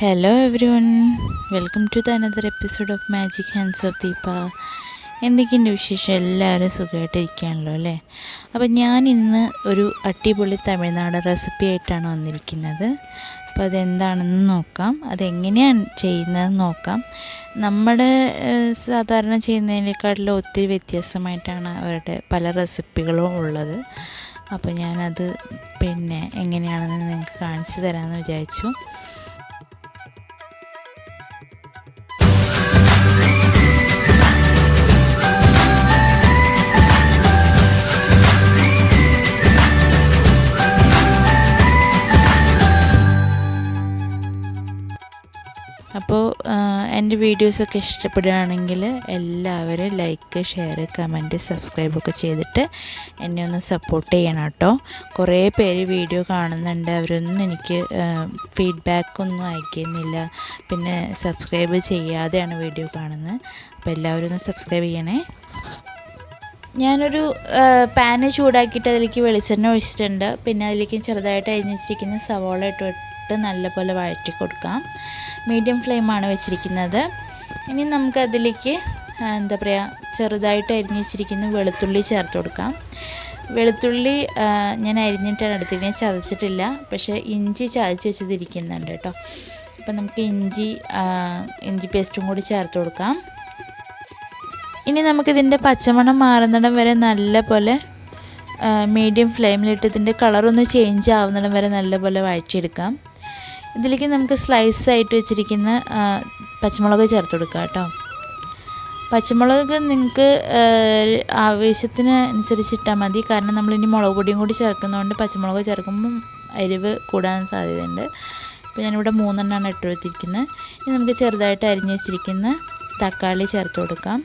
Hello everyone, welcome to the another episode of Magic Hands of Deepa. എന്തൊക്കെയുണ്ട് വിശേഷം? എല്ലാവരും സുഖമായിട്ടിരിക്കുകയാണല്ലോ അല്ലേ? അപ്പം ഞാൻ ഇന്ന് ഒരു അടിപൊളി തമിഴ്നാട് റെസിപ്പി ആയിട്ടാണ് വന്നിരിക്കുന്നത്. അപ്പോൾ അതെന്താണെന്ന് നോക്കാം, അതെങ്ങനെയാണ് ചെയ്യുന്നതെന്ന് നോക്കാം. നമ്മുടെ സാധാരണ ചെയ്യുന്നതിനേക്കാട്ടിലും ഒത്തിരി വ്യത്യാസമായിട്ടാണ് അവരുടെ പല റെസിപ്പികളും ഉള്ളത്. അപ്പോൾ ഞാനത് എങ്ങനെയാണെന്ന് നിങ്ങൾക്ക് കാണിച്ചു തരാമെന്ന് വിചാരിച്ചു. അപ്പോൾ എൻ്റെ വീഡിയോസൊക്കെ ഇഷ്ടപ്പെടുകയാണെങ്കിൽ എല്ലാവരും ലൈക്ക്, ഷെയർ, കമൻറ്റ്, സബ്സ്ക്രൈബൊക്കെ ചെയ്തിട്ട് എന്നെ ഒന്ന് സപ്പോർട്ട് ചെയ്യണം കേട്ടോ. കുറേ പേര് വീഡിയോ കാണുന്നുണ്ട്, അവരൊന്നും എനിക്ക് ഫീഡ്ബാക്കൊന്നും അയക്കുന്നില്ല, പിന്നെ സബ്സ്ക്രൈബ് ചെയ്യാതെയാണ് വീഡിയോ കാണുന്നത്. അപ്പോൾ എല്ലാവരും ഒന്ന് സബ്സ്ക്രൈബ് ചെയ്യണേ. ഞാനൊരു പാന് ചൂടാക്കിയിട്ട് അതിലേക്ക് വെളിച്ചെണ്ണ ഒഴിച്ചിട്ടുണ്ട്. പിന്നെ അതിലേക്ക് ചെറുതായിട്ട് അരിഞ്ഞ് വെച്ചിരിക്കുന്ന സവോള ഇട്ട് നല്ലപോലെ വഴറ്റി കൊടുക്കാം. മീഡിയം ഫ്ലെയിമാണ് വെച്ചിരിക്കുന്നത്. ഇനി നമുക്കതിലേക്ക് ചെറുതായിട്ട് അരിഞ്ഞ് വെച്ചിരിക്കുന്ന വെളുത്തുള്ളി ചേർത്ത് കൊടുക്കാം. വെളുത്തുള്ളി ഞാൻ അരിഞ്ഞിട്ടാണ് എടുത്തിരിക്കുന്നത്, ചതച്ചിട്ടില്ല. പക്ഷേ ഇഞ്ചി ചതച്ച് വെച്ചതിരിക്കുന്നുണ്ട് കേട്ടോ. അപ്പം നമുക്ക് ഇഞ്ചി പേസ്റ്റും കൂടി ചേർത്ത് കൊടുക്കാം. ഇനി നമുക്കിതിൻ്റെ പച്ചമണം മാറുന്നിടം വരെ നല്ലപോലെ മീഡിയം ഫ്ലെയിമിലിട്ട് ഇതിൻ്റെ കളറൊന്ന് ചേഞ്ച് ആവുന്നിടം വരെ നല്ലപോലെ വഴറ്റിയെടുക്കാം. ഇതിലേക്ക് നമുക്ക് സ്ലൈസായിട്ട് വെച്ചിരിക്കുന്ന പച്ചമുളക് ചേർത്ത് കൊടുക്കാം കേട്ടോ. പച്ചമുളക് നിങ്ങൾക്ക് ആവശ്യത്തിന് അനുസരിച്ചിട്ടാൽ മതി, കാരണം നമ്മളിനി മുളക് പൊടിയും കൂടി ചേർക്കുന്നതുകൊണ്ട് പച്ചമുളക് ചേർക്കുമ്പം എരിവ് കൂടാൻ സാധ്യതയുണ്ട്. ഇപ്പോൾ ഞാനിവിടെ 3 എണ്ണമാണ് ഇട്ടെടുത്തിരിക്കുന്നത്. ഇനി നമുക്ക് ചെറുതായിട്ട് അരിഞ്ഞ് വെച്ചിരിക്കുന്ന തക്കാളി ചേർത്ത് കൊടുക്കാം.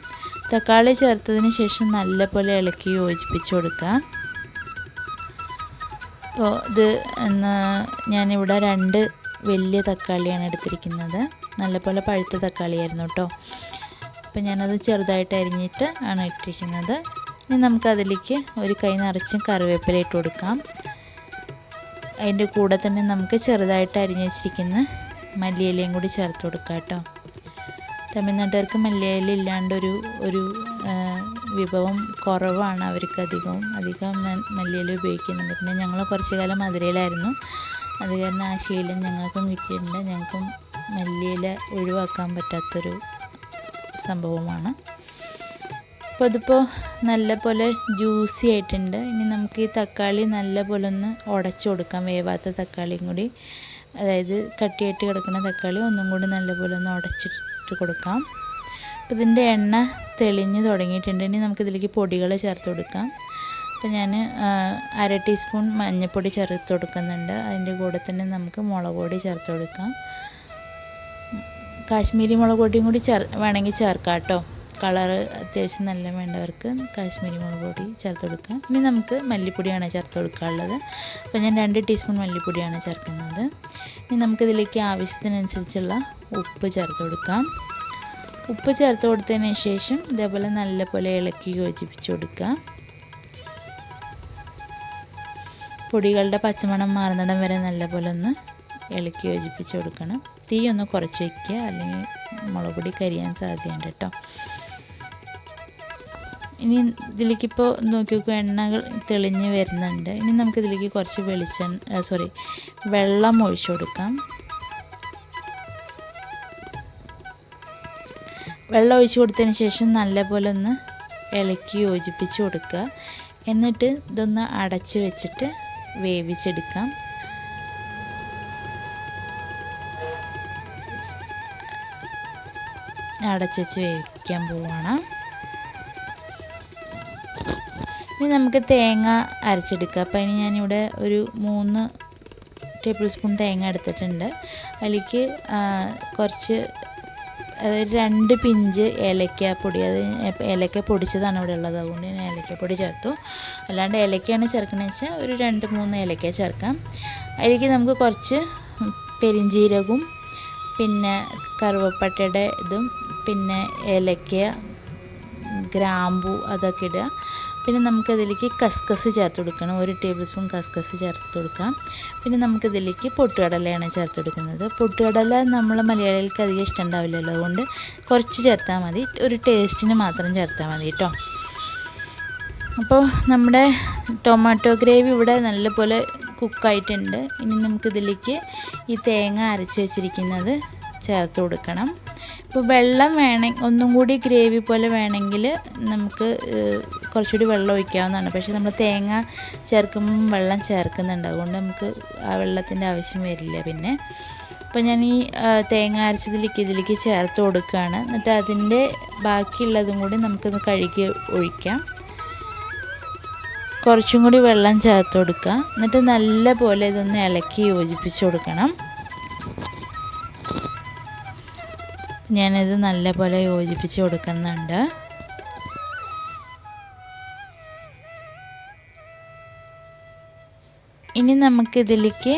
തക്കാളി ചേർത്തതിന് ശേഷം നല്ലപോലെ ഇളക്കി യോജിപ്പിച്ച് കൊടുക്കാം. അപ്പോൾ ഞാനിവിടെ 2 വലിയ തക്കാളിയാണ് എടുത്തിരിക്കുന്നത്. നല്ലപോലെ പഴുത്ത തക്കാളിയായിരുന്നു കേട്ടോ. അപ്പോൾ ഞാനത് ചെറുതായിട്ട് അരിഞ്ഞിട്ട് ആണ് ഇട്ടിരിക്കുന്നത്. ഇനി നമുക്കതിലേക്ക് ഒരു കൈ നിറച്ചും കറിവേപ്പില ഇട്ട് കൊടുക്കാം. അതിൻ്റെ കൂടെ തന്നെ നമുക്ക് ചെറുതായിട്ട് അരിഞ്ഞ് വെച്ചിരിക്കുന്ന മല്ലിയിലയും കൂടി ചേർത്ത് കൊടുക്കാം കേട്ടോ. തമിഴ്നാട്ടുകാർക്ക് മല്ലിയില ഇല്ലാണ്ട് ഒരു വിഭവം കുറവാണ്. അവർക്ക് അധികം മല്ലിയില ഉപയോഗിക്കുന്നുണ്ട്. പിന്നെ ഞങ്ങൾ കുറച്ച് കാലം മധുരയിലായിരുന്നു, അത് കാരണം ആ ശീലം ഞങ്ങൾക്കും കിട്ടിയിട്ടുണ്ട്. ഞങ്ങൾക്കും മല്ലിയില ഒഴിവാക്കാൻ പറ്റാത്തൊരു സംഭവമാണ്. അപ്പോൾ അതിപ്പോൾ നല്ലപോലെ ജ്യൂസി ആയിട്ടുണ്ട്. ഇനി നമുക്ക് ഈ തക്കാളി നല്ലപോലെ ഒന്ന് ഉടച്ചു കൊടുക്കാം. വേവാത്ത തക്കാളിയും കൂടി, അതായത് കട്ടിയായിട്ട് കിടക്കുന്ന തക്കാളി ഒന്നും കൂടി നല്ലപോലെ ഒന്ന് ഉടച്ചിട്ട് കൊടുക്കാം. അപ്പോൾ ഇതിൻ്റെ എണ്ണ തെളിഞ്ഞ് തുടങ്ങിയിട്ടുണ്ട്. ഇനി നമുക്കിതിലേക്ക് പൊടികൾ ചേർത്ത് കൊടുക്കാം. അപ്പോൾ ഞാൻ 1/2 ടീസ്പൂൺ മഞ്ഞൾപ്പൊടി ചേർത്ത് കൊടുക്കുന്നുണ്ട്. അതിൻ്റെ കൂടെ തന്നെ നമുക്ക് മുളക് പൊടി ചേർത്ത് കൊടുക്കാം. കാശ്മീരി മുളക് പൊടിയും കൂടി വേണമെങ്കിൽ ചേർക്കാം കേട്ടോ. കളറ് അത്യാവശ്യം നല്ല വേണ്ടവർക്ക് കാശ്മീരി മുളക് പൊടി ചേർത്ത് കൊടുക്കാം. ഇനി നമുക്ക് മല്ലിപ്പൊടിയാണ് ചേർത്ത് കൊടുക്കാനുള്ളത്. അപ്പോൾ ഞാൻ 2 ടീസ്പൂൺ മല്ലിപ്പൊടിയാണ് ചേർക്കുന്നത്. ഇനി നമുക്കിതിലേക്ക് ആവശ്യത്തിനനുസരിച്ചുള്ള ഉപ്പ് ചേർത്ത് കൊടുക്കാം. ഉപ്പ് ചേർത്ത് കൊടുത്തതിന് ശേഷം ഇതേപോലെ നല്ലപോലെ ഇളക്കി യോജിപ്പിച്ച് കൊടുക്കുക. പൊടികളുടെ പച്ചമണം മാറുന്നിടം വരെ നല്ലപോലെ ഒന്ന് ഇളക്കി യോജിപ്പിച്ച് കൊടുക്കണം. തീ ഒന്ന് കുറച്ച് വയ്ക്കുക, അല്ലെങ്കിൽ മുളക് പൊടി കരിയാൻ സാധ്യതയുണ്ട് കേട്ടോ. ഇനി ഇതിലേക്കിപ്പോൾ നോക്കി നോക്കുക, എണ്ണകൾ തെളിഞ്ഞ് വരുന്നുണ്ട്. ഇനി നമുക്കിതിലേക്ക് കുറച്ച് വെള്ളം ഒഴിച്ചു കൊടുക്കാം. വെള്ളം ഒഴിച്ച് കൊടുത്തതിന് ശേഷം നല്ലപോലെ ഒന്ന് ഇളക്കി യോജിപ്പിച്ച് കൊടുക്കുക. എന്നിട്ട് ഇതൊന്ന് അടച്ച് വെച്ചിട്ട് വേവിച്ചെടുക്കാം. അടച്ച് വെച്ച് വേവിക്കാൻ പോവുകയാണ്. ഇനി നമുക്ക് തേങ്ങ അരച്ചെടുക്കാം. അപ്പോൾ അതിന് ഞാനിവിടെ ഒരു 3 ടേബിൾ സ്പൂൺ തേങ്ങ എടുത്തിട്ടുണ്ട്. അതിലേക്ക് കുറച്ച്, അതായത് 2 പിഞ്ച് ഏലക്കാപ്പൊടി, അത് ഏലക്ക പൊടിച്ചതാണ് ഇവിടെ ഉള്ളത്, അതുകൊണ്ട് ഞാൻ ഏലക്കപ്പൊടി ചേർത്തു. അല്ലാണ്ട് ഏലക്കയാണ് ചേർക്കണമെന്ന് വെച്ചാൽ ഒരു 2-3 ഏലക്ക ചേർക്കാം. അതിലേക്ക് നമുക്ക് കുറച്ച് പെരിഞ്ജീരകവും പിന്നെ കറുവപ്പട്ടയുടെ ഇതും പിന്നെ ഏലക്ക, ഗ്രാമ്പു അതൊക്കെ ഇടുക. പിന്നെ നമുക്കതിലേക്ക് കസ്കസ് ചേർത്ത് കൊടുക്കണം. 1 ടേബിൾ സ്പൂൺ കസ്കസ് ചേർത്ത് കൊടുക്കാം. പിന്നെ നമുക്കിതിലേക്ക് പൊട്ടുകടലയാണ് ചേർത്ത് കൊടുക്കുന്നത്. പൊട്ടുകടല നമ്മൾ മലയാളികൾക്ക് അധികം ഇഷ്ടമുണ്ടാവില്ലല്ലോ, അതുകൊണ്ട് കുറച്ച് ചേർത്താൽ മതി, ഒരു ടേസ്റ്റിന് മാത്രം ചേർത്താൽ മതി കേട്ടോ. അപ്പോൾ നമ്മുടെ ടൊമാറ്റോ ഗ്രേവി ഇവിടെ നല്ലപോലെ കുക്കായിട്ടുണ്ട്. ഇനി നമുക്കിതിലേക്ക് ഈ തേങ്ങ അരച്ച് വെച്ചിരിക്കുന്നത് ചേർത്ത് കൊടുക്കണം. ഇപ്പോൾ വെള്ളം ഒന്നും കൂടി ഗ്രേവി പോലെ വേണമെങ്കിൽ നമുക്ക് കുറച്ചുകൂടി വെള്ളം ഒഴിക്കാവുന്നതാണ്. പക്ഷേ നമ്മൾ തേങ്ങ ചേർക്കുമ്പം വെള്ളം ചേർക്കുന്നുണ്ട്, അതുകൊണ്ട് നമുക്ക് ആ വെള്ളത്തിൻ്റെ ആവശ്യം വരില്ല. പിന്നെ അപ്പോൾ ഞാൻ ഈ തേങ്ങ ഇതിലേക്ക് ചേർത്ത് കൊടുക്കുകയാണ്. എന്നിട്ട് അതിൻ്റെ ബാക്കിയുള്ളതും കൂടി നമുക്കൊന്ന് കഴുകി ഒഴിക്കാം. കുറച്ചും കൂടി വെള്ളം ചേർത്ത് കൊടുക്കുക. എന്നിട്ട് നല്ല പോലെ ഇതൊന്ന് ഇളക്കി യോജിപ്പിച്ച് കൊടുക്കണം. ഞാനിത് നല്ല പോലെ യോജിപ്പിച്ച് കൊടുക്കുന്നുണ്ട്. ഇനി നമുക്കിതിലേക്ക്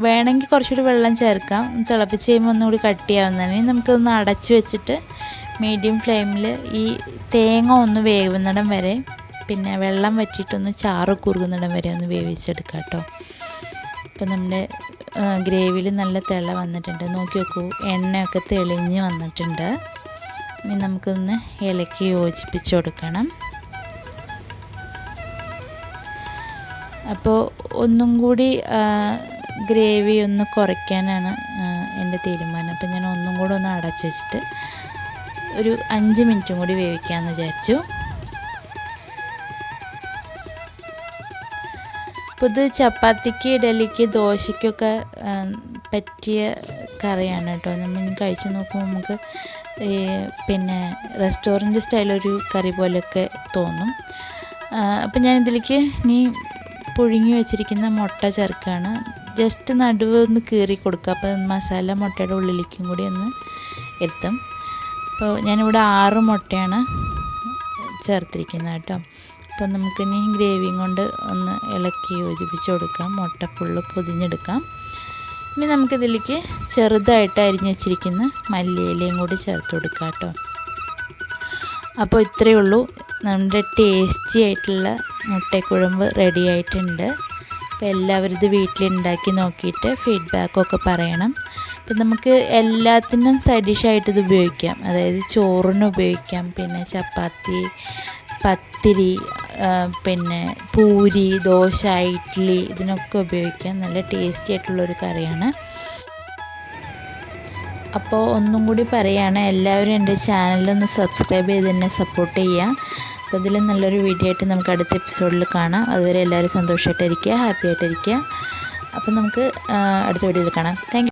വേണമെങ്കിൽ കുറച്ചുകൂടി വെള്ളം ചേർക്കാം. തിളപ്പിച്ച് കഴിയുമ്പോൾ ഒന്നുകൂടി കട്ടിയാവുന്നതാണ്. ഇനി നമുക്കൊന്ന് അടച്ചു വെച്ചിട്ട് മീഡിയം ഫ്ലെയിമിൽ ഈ തേങ്ങ ഒന്ന് വേവുന്നിടം വരെ, പിന്നെ വെള്ളം വറ്റിയിട്ടൊന്ന് ചാറ് കുറുകുന്നിടം വരെ ഒന്ന് വേവിച്ചെടുക്കാം കേട്ടോ. അപ്പോൾ നമ്മുടെ ഗ്രേവിയിൽ നല്ല തിള വന്നിട്ടുണ്ട്. നോക്കി നോക്കൂ, എണ്ണയൊക്കെ തെളിഞ്ഞ് വന്നിട്ടുണ്ട്. ഇനി നമുക്കൊന്ന് ഇളക്കി യോജിപ്പിച്ച് കൊടുക്കണം. അപ്പോൾ ഒന്നും കൂടി ഗ്രേവി ഒന്ന് കുറയ്ക്കാനാണ് എൻ്റെ തീരുമാനം. അപ്പോൾ ഞാൻ ഒന്നും കൂടെ ഒന്ന് അടച്ചു വെച്ചിട്ട് ഒരു 5 മിനിറ്റും കൂടി വേവിക്കാമെന്ന് വിചാരിച്ചു. അപ്പോൾ ഇത് ചപ്പാത്തിക്ക്, ഇഡലിക്ക്, ദോശയ്ക്കൊക്കെ പറ്റിയ കറിയാണ് കേട്ടോ. നമ്മൾ കഴിച്ച് നോക്കുമ്പോൾ നമുക്ക് പിന്നെ റെസ്റ്റോറൻറ്റ് സ്റ്റൈലൊരു കറി പോലെയൊക്കെ തോന്നും. അപ്പോൾ ഞാനിതിലേക്ക് ഇനി പുഴുങ്ങി വെച്ചിരിക്കുന്ന മുട്ട ചേർക്കുകയാണ്. ജസ്റ്റ് നടുവ് ഒന്ന് കീറി കൊടുക്കുക, അപ്പോൾ മസാല മുട്ടയുടെ ഉള്ളിലേക്കും കൂടി ഒന്ന് എത്തും. അപ്പോൾ ഞാനിവിടെ 6 മുട്ടയാണ് ചേർത്തിരിക്കുന്നത് കേട്ടോ. അപ്പോൾ നമുക്കിനി ഗ്രേവിയും കൊണ്ട് ഒന്ന് ഇളക്കി യോജിപ്പിച്ച് കൊടുക്കാം. മുട്ട ഫുള്ള് പൊതിഞ്ഞെടുക്കാം. ഇനി നമുക്കിതിലേക്ക് ചെറുതായിട്ട് അരിഞ്ഞ് വെച്ചിരിക്കുന്ന മല്ലിയിലയും കൂടി ചേർത്ത് കൊടുക്കാം കേട്ടോ. അപ്പോൾ ഇത്രയേ ഉള്ളൂ, നമ്മുടെ ടേസ്റ്റി ആയിട്ടുള്ള മുട്ടക്കുഴമ്പ് റെഡി ആയിട്ടുണ്ട്. അപ്പോൾ എല്ലാവരും ഇത് വീട്ടിലുണ്ടാക്കി നോക്കിയിട്ട് ഫീഡ്ബാക്കൊക്കെ പറയണം. അപ്പം നമുക്ക് എല്ലാത്തിനും സൈഡ് ഡിഷായിട്ട് ഇത് ഉപയോഗിക്കാം. അതായത് ചോറിന് ഉപയോഗിക്കാം, പിന്നെ ചപ്പാത്തി, പത്തിരി, പിന്നെ പൂരി, ദോശ, ഇഡ്ഡലി, ഇതിനൊക്കെ ഉപയോഗിക്കാം. നല്ല ടേസ്റ്റി ആയിട്ടുള്ളൊരു കറിയാണ്. അപ്പോൾ ഒന്നും കൂടി പറയുകയാണ്, എല്ലാവരും എൻ്റെ ചാനലൊന്ന് സബ്സ്ക്രൈബ് ചെയ്ത് എന്നെ സപ്പോർട്ട് ചെയ്യുക. അപ്പോൾ ഇതിൽ നല്ലൊരു വീഡിയോ ആയിട്ട് നമുക്ക് അടുത്ത എപ്പിസോഡിൽ കാണാം. അതുവരെ എല്ലാവരും സന്തോഷമായിട്ടിരിക്കുക, ഹാപ്പി ആയിട്ടിരിക്കുക. അപ്പോൾ നമുക്ക് അടുത്ത വീഡിയോയിൽ കാണാം. Thank you.